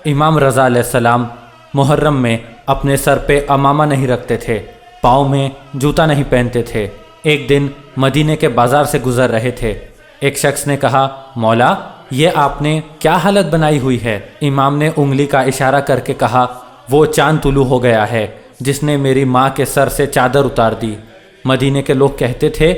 امام رضا علیہ السلام محرم میں اپنے سر پہ امامہ نہیں رکھتے تھے، پاؤں میں جوتا نہیں پہنتے تھے۔ ایک دن مدینے کے بازار سے گزر رہے تھے۔ ایک شخص نے کہا، مولا یہ آپ نے کیا حالت بنائی ہوئی ہے؟ امام نے انگلی کا اشارہ کر کے کہا، وہ چاند طلوع ہو گیا ہے جس نے میری ماں کے سر سے چادر اتار دی۔ مدینے کے لوگ کہتے تھے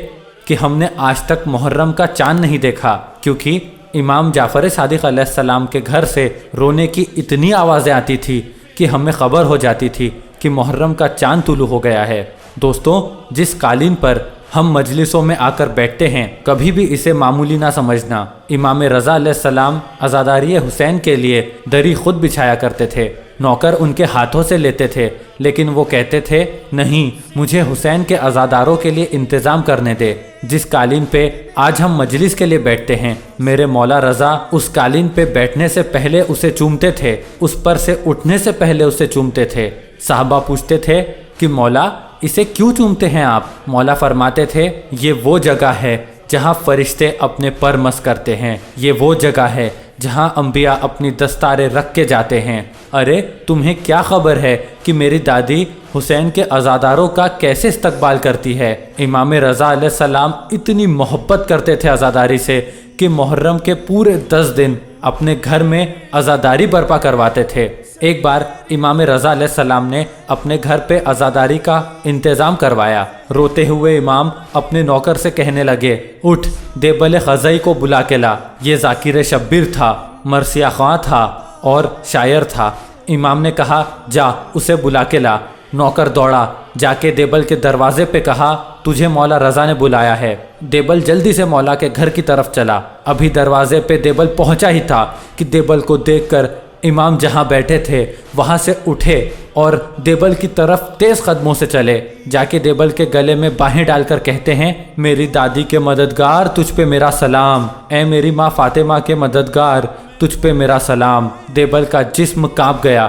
کہ ہم نے آج تک محرم کا چاند نہیں دیکھا، کیونکہ امام جعفر صادق علیہ السلام کے گھر سے رونے کی اتنی آوازیں آتی تھی کہ ہمیں خبر ہو جاتی تھی کہ محرم کا چاند طلوع ہو گیا ہے۔ دوستوں، جس قالین پر ہم مجلسوں میں آ کر بیٹھتے ہیں کبھی بھی اسے معمولی نہ سمجھنا۔ امام رضا علیہ السلام عزاداری حسین کے لیے دری خود بچھایا کرتے تھے، نوکر ان کے ہاتھوں سے لیتے تھے، لیکن وہ کہتے تھے نہیں، مجھے حسین کے عزاداروں کے لیے انتظام کرنے دے۔ جس قالین پہ آج ہم مجلس کے لیے بیٹھتے ہیں، میرے مولا رضا اس قالین پہ بیٹھنے سے پہلے اسے چومتے تھے، اس پر سے اٹھنے سے پہلے اسے چومتے تھے۔ صحابہ پوچھتے تھے کہ مولا اسے کیوں چومتے ہیں آپ؟ مولا فرماتے تھے، یہ وہ جگہ ہے جہاں فرشتے اپنے پر مس کرتے ہیں، یہ وہ جگہ ہے جہاں انبیاء اپنی دستاریں رکھ کے جاتے ہیں۔ ارے تمہیں کیا خبر ہے کہ میری دادی حسین کے عزاداروں کا کیسے استقبال کرتی ہے؟ امام رضا علیہ السلام اتنی محبت کرتے تھے عزاداری سے کہ محرم کے پورے 10 دن اپنے گھر میں عزاداری برپا کرواتے تھے۔ ایک بار امام رضا علیہ السلام نے اپنے گھر پہ عزاداری کا انتظام کروایا۔ روتے ہوئے امام اپنے نوکر سے کہنے لگے، اٹھ دیبل خزائی کو بلا کے لا۔ یہ ذاکر شبیر تھا، مرثیہ خواں تھا اور شاعر تھا۔ امام نے کہا، جا اسے بلا کے لا۔ نوکر دوڑا، جا کے دیبل کے دروازے پہ کہا، تجھے مولا رضا نے بلایا ہے۔ دیبل جلدی سے مولا کے گھر کی طرف چلا۔ ابھی دروازے پہ دیبل پہنچا ہی تھا کہ دیبل کو دیکھ کر امام جہاں بیٹھے تھے وہاں سے اٹھے اور دیبل کی طرف تیز قدموں سے چلے۔ جا کے دیبل کے گلے میں باہیں ڈال کر کہتے ہیں، میری دادی کے مددگار تجھ پہ میرا سلام، اے میری ماں فاطمہ کے مددگار تجھ پہ میرا سلام۔ دیبل کا جسم کانپ گیا۔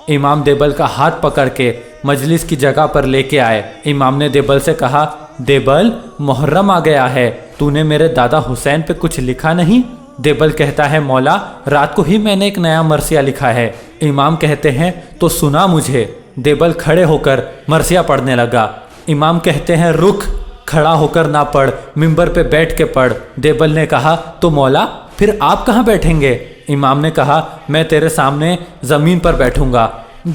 امام دیبل کا ہاتھ پکڑ کے مجلس کی جگہ پر لے کے آئے۔ امام نے دیبل سے کہا، دیبل محرم آ گیا ہے، تو نے میرے دادا حسین پہ کچھ لکھا نہیں؟ دیبل کہتا ہے، مولا رات کو ہی میں نے ایک نیا مرثیہ لکھا ہے۔ امام کہتے ہیں، تو سنا مجھے۔ دیبل کھڑے ہو کر مرثیہ پڑھنے لگا۔ امام کہتے ہیں، رک، کھڑا ہو کر نہ پڑھ، ممبر پہ بیٹھ کے پڑھ۔ دیبل نے کہا، تو مولا پھر آپ کہاں بیٹھیں گے؟ امام نے کہا، میں تیرے سامنے زمین پر بیٹھوں گا۔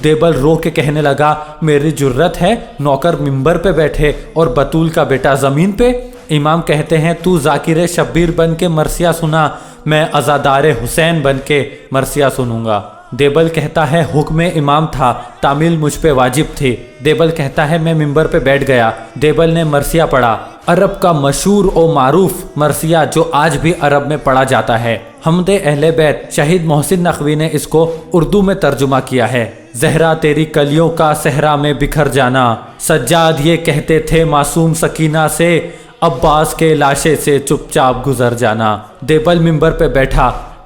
دیبل رو کے کہنے لگا، میری جرت ہے نوکر ممبر پہ بیٹھے اور بطول کا بیٹا زمین پہ؟ امام کہتے ہیں، تو ذاکر شبیر بن کے مرثیہ سنا، میں عزادار حسین بن کے مرثیہ سنوں گا۔ دیبل کہتا ہے، حکم امام تھا، تعمیل مجھ پہ واجب تھی۔ دیبل کہتا ہے، میں ممبر پہ بیٹھ گیا۔ دیبل نے مرثیہ پڑھا، عرب کا مشہور و معروف مرثیہ جو آج بھی عرب میں پڑھا جاتا ہے۔ حمد اہل بیت شہید محسن نقوی نے اس کو اردو میں ترجمہ کیا ہے۔ زہرا تیری کلیوں کا صحرا میں بکھر جانا، سجاد یہ کہتے تھے معصوم سکینہ سے، عباس کے لاشے سے چپ چاپ گزر جانا۔ دیبل ممبر پہ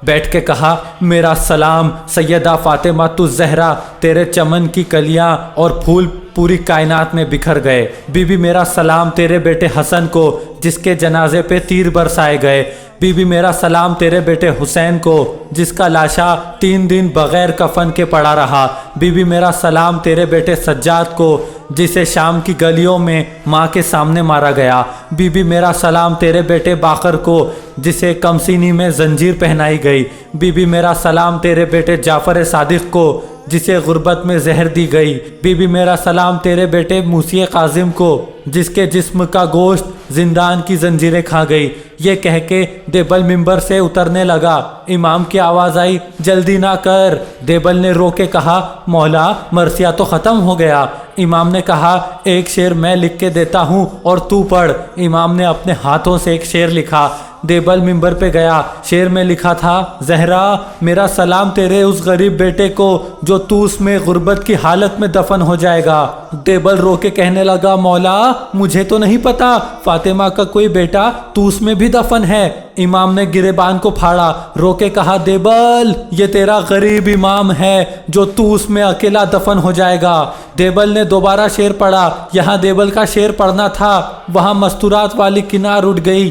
بیٹھ کے کہا، میرا سلام سیدہ فاطمہ تو زہرا، تیرے چمن کی کلیاں اور پھول پوری کائنات میں بکھر گئے۔ بی بی میرا سلام تیرے بیٹے حسن کو جس کے جنازے پہ تیر برسائے گئے۔ بی بی میرا سلام تیرے بیٹے حسین کو جس کا لاشا 3 دن بغیر کفن کے پڑا رہا۔ بی بی میرا سلام تیرے بیٹے سجاد کو جسے شام کی گلیوں میں ماں کے سامنے مارا گیا۔ بی بی میرا سلام تیرے بیٹے باقر کو جسے کمسینی میں زنجیر پہنائی گئی۔ بی بی میرا سلام تیرے بیٹے جعفر صادق کو جسے غربت میں زہر دی گئی۔ بی بی میرا سلام تیرے بیٹے موسی قاسم کو جس کے جسم کا گوشت زندان کی زنجیریں کھا گئی۔ یہ کہہ کے دیبل ممبر سے اترنے لگا۔ امام کی آواز آئی، جلدی نہ کر۔ دیبل نے رو کے کہا، مولا مرثیہ تو ختم ہو گیا۔ امام نے کہا، ایک شعر میں لکھ کے دیتا ہوں اور تو پڑھ۔ امام نے اپنے ہاتھوں سے ایک شعر لکھا۔ دیبل ممبر پہ گیا۔ شعر میں لکھا تھا، زہرا میرا سلام تیرے اس غریب بیٹے کو جو توس میں غربت کی حالت میں دفن ہو جائے گا۔ دیبل رو کے کہنے لگا، مولا مجھے تو نہیں پتا فاطمہ کا کوئی بیٹا توس میں بھی دفن ہے۔ امام نے گریبان کو پھاڑا، رو کے کہا، دیبل یہ تیرا غریب امام ہے جو توس میں اکیلا دفن ہو جائے گا۔ دیبل نے دوبارہ شعر پڑھا۔ یہاں دیبل کا شعر پڑھنا تھا، وہاں مستورات والی کنار اٹھ گئی۔